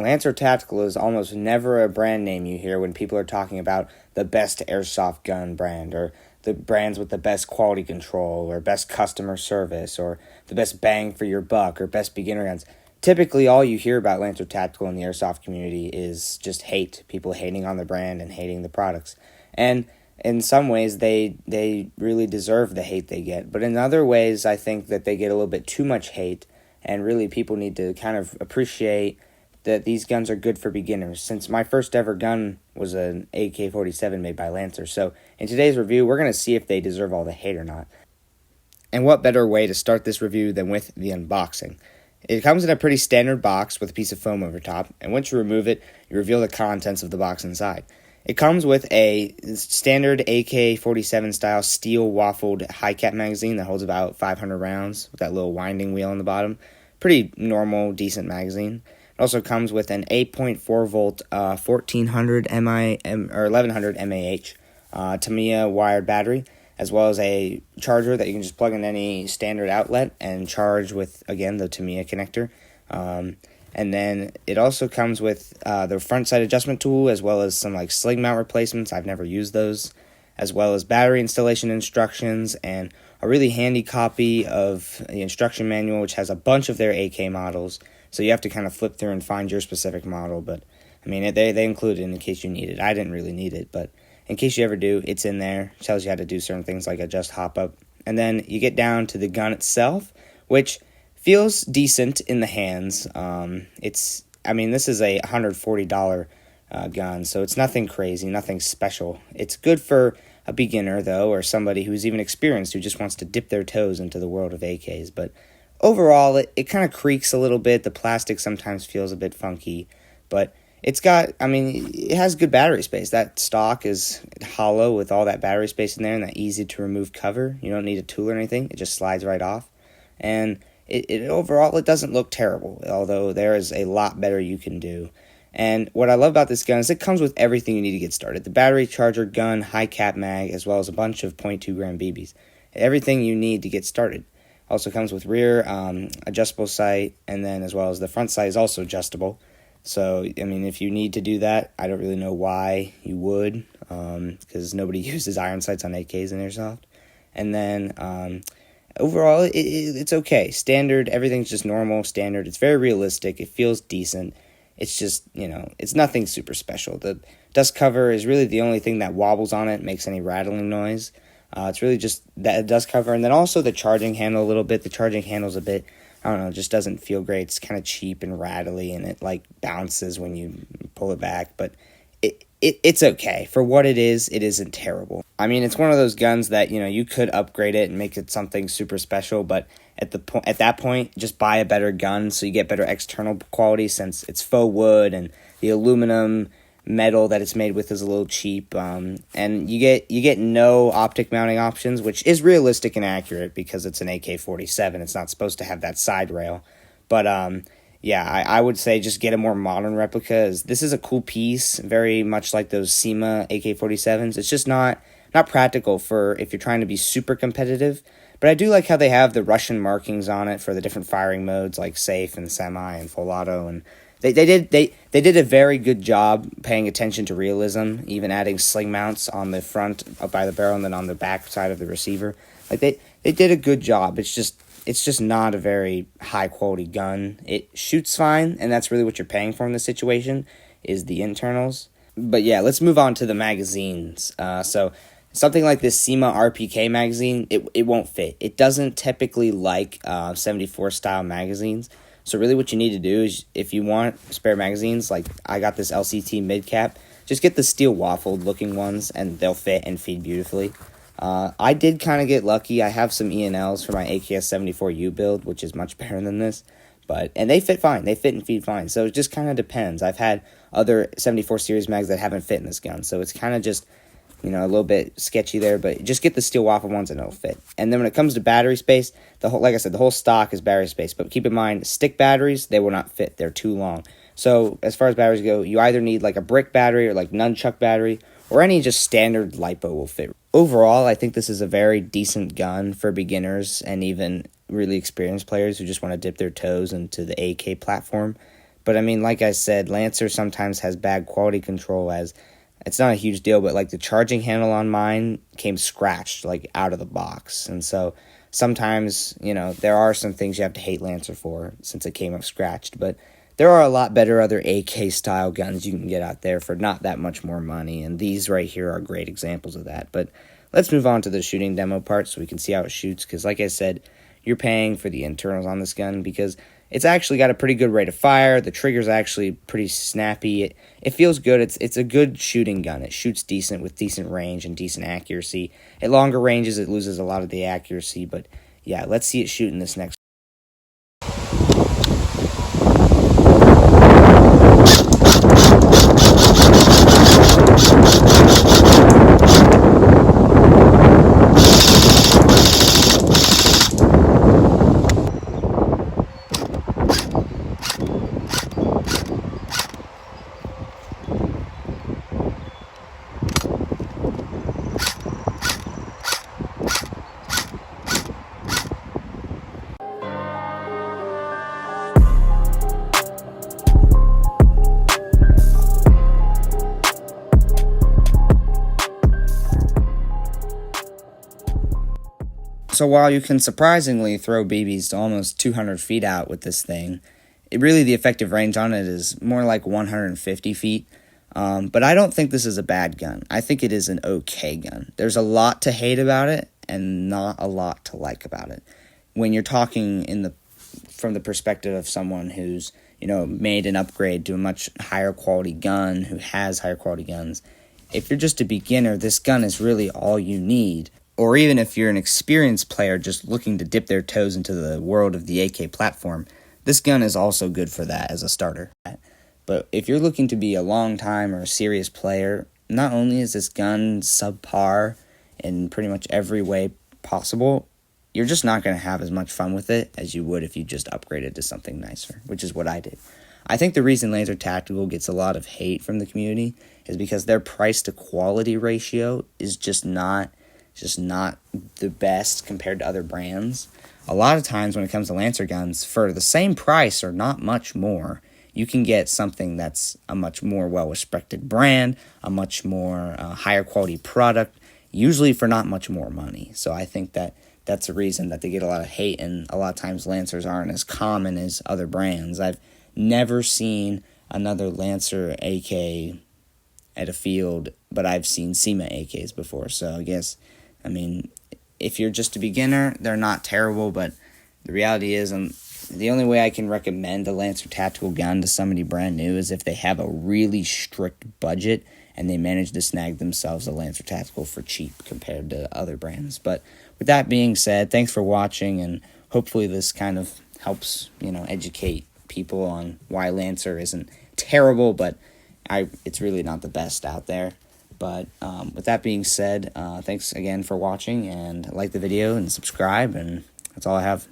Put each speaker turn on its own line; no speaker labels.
Lancer Tactical is almost never a brand name you hear when people are talking about the best airsoft gun brand, or the brands with the best quality control, or best customer service, or the best bang for your buck, or best beginner guns. Typically, all you hear about Lancer Tactical in the airsoft community is just hate. People hating on the brand and hating the products. And in some ways, they really deserve the hate they get. But in other ways, I think that they get a little bit too much hate, and really people need to kind of appreciate that these guns are good for beginners, since my first ever gun was an AK-47 made by Lancer. So in today's review, we're going to see if they deserve all the hate or not. And what better way to start this review than with the unboxing? It comes in a pretty standard box with a piece of foam over top, and once you remove it, you reveal the contents of the box inside. It comes with a standard AK-47 style steel waffled high cap magazine that holds about 500 rounds with that little winding wheel on the bottom. Pretty normal, decent magazine. It also comes with an 8.4 volt 1400 or 1100 mAh Tamiya wired battery, as well as a charger that you can just plug in any standard outlet and charge with, again, the Tamiya connector. And then it also comes with the front side adjustment tool, as well as some like sling mount replacements. I've never used those, as well as battery installation instructions and a really handy copy of the instruction manual, which has a bunch of their AK models. So you have to kind of flip through and find your specific model, but I mean, they include it in case you need it. I didn't really need it, but in case you ever do, it's in there. It tells you how to do certain things like adjust hop up. And then you get down to the gun itself, which feels decent in the hands. This is a $140 gun, so it's nothing crazy, nothing special. It's good for a beginner, though, or somebody who's even experienced who just wants to dip their toes into the world of AKs. But overall, it kind of creaks a little bit. The plastic sometimes feels a bit funky, but it has good battery space. That stock is hollow with all that battery space in there and that easy to remove cover. You don't need a tool or anything. It just slides right off. And overall, it doesn't look terrible, although there is a lot better you can do. And what I love about this gun is it comes with everything you need to get started. The battery, charger, gun, high cap mag, as well as a bunch of .2 gram BBs. Everything you need to get started. Also comes with rear adjustable sight, and then as well as the front sight is also adjustable. So, I mean, if you need to do that, I don't really know why you would, because nobody uses iron sights on AKs in airsoft. And then overall, it's okay. Standard, everything's just normal, standard. It's very realistic. It feels decent. It's just, it's nothing super special. The dust cover is really the only thing that wobbles on it, makes any rattling noise. It's really just that dust cover, and then also the charging handle a little bit. The charging handle's a bit, I don't know, just doesn't feel great. It's kind of cheap and rattly, and it like bounces when you pull it back, but it's okay. For what it isn't terrible. I mean, it's one of those guns that, you could upgrade it and make it something super special, but at that point, just buy a better gun so you get better external quality, since it's faux wood and the aluminum metal that it's made with is a little cheap, and you get no optic mounting options, which is realistic and accurate because it's an AK-47. It's not supposed to have that side rail, but I would say just get a more modern replica, as this is a cool piece, very much like those SEMA AK-47s. It's just not practical for if you're trying to be super competitive, but I do like how they have the Russian markings on it for the different firing modes like safe and semi and full auto, and They did a very good job paying attention to realism, even adding sling mounts on the front up by the barrel and then on the back side of the receiver. Like they did a good job. It's just not a very high quality gun. It shoots fine, and that's really what you're paying for in this situation, is the internals. But yeah, let's move on to the magazines. So something like this SEMA RPK magazine, it won't fit. It doesn't typically like 74 style magazines. So really what you need to do is, if you want spare magazines, like I got this LCT mid-cap, just get the steel waffled looking ones, and they'll fit and feed beautifully. I did kind of get lucky. I have some E&Ls for my AKS-74U build, which is much better than this, and they fit fine. They fit and feed fine, so it just kind of depends. I've had other 74 series mags that haven't fit in this gun, so it's kind of just a little bit sketchy there, but just get the steel waffle ones and it'll fit. And then when it comes to battery space, like I said, the whole stock is battery space, but keep in mind, stick batteries, they will not fit. They're too long. So as far as batteries go, you either need like a brick battery or like nunchuck battery, or any just standard LiPo will fit. Overall, I think this is a very decent gun for beginners and even really experienced players who just want to dip their toes into the AK platform. But I mean, like I said, Lancer sometimes has bad quality control, as it's not a huge deal, but like the charging handle on mine came scratched like out of the box. And so sometimes, there are some things you have to hate Lancer for since it came up scratched, but there are a lot better other AK style guns you can get out there for not that much more money, and these right here are great examples of that. But let's move on to the shooting demo part so we can see how it shoots, because like I said, you're paying for the internals on this gun because it's actually got a pretty good rate of fire. The trigger's actually pretty snappy. It feels good. It's a good shooting gun. It shoots decent with decent range and decent accuracy. At longer ranges, it loses a lot of the accuracy, but yeah, let's see it shoot in this next. So while you can surprisingly throw BBs to almost 200 feet out with this thing, the effective range on it is more like 150 feet. But I don't think this is a bad gun. I think it is an okay gun. There's a lot to hate about it and not a lot to like about it. When you're talking from the perspective of someone who's made an upgrade to a much higher quality gun, who has higher quality guns, if you're just a beginner, this gun is really all you need. Or even if you're an experienced player just looking to dip their toes into the world of the AK platform, this gun is also good for that as a starter. But if you're looking to be a long time or a serious player, not only is this gun subpar in pretty much every way possible, you're just not going to have as much fun with it as you would if you just upgraded to something nicer, which is what I did. I think the reason Lancer Tactical gets a lot of hate from the community is because their price to quality ratio is just not the best compared to other brands. A lot of times when it comes to Lancer guns, for the same price or not much more, you can get something that's a much more well-respected brand, a much more higher quality product, usually for not much more money. So I think that's the reason that they get a lot of hate, and a lot of times Lancers aren't as common as other brands. I've never seen another Lancer AK at a field, but I've seen SEMA AKs before, so I mean, if you're just a beginner, they're not terrible, but the reality is the only way I can recommend a Lancer Tactical gun to somebody brand new is if they have a really strict budget and they manage to snag themselves a Lancer Tactical for cheap compared to other brands. But with that being said, thanks for watching, and hopefully this kind of helps, educate people on why Lancer isn't terrible, but it's really not the best out there. But with that being said, thanks again for watching, and like the video and subscribe, and that's all I have.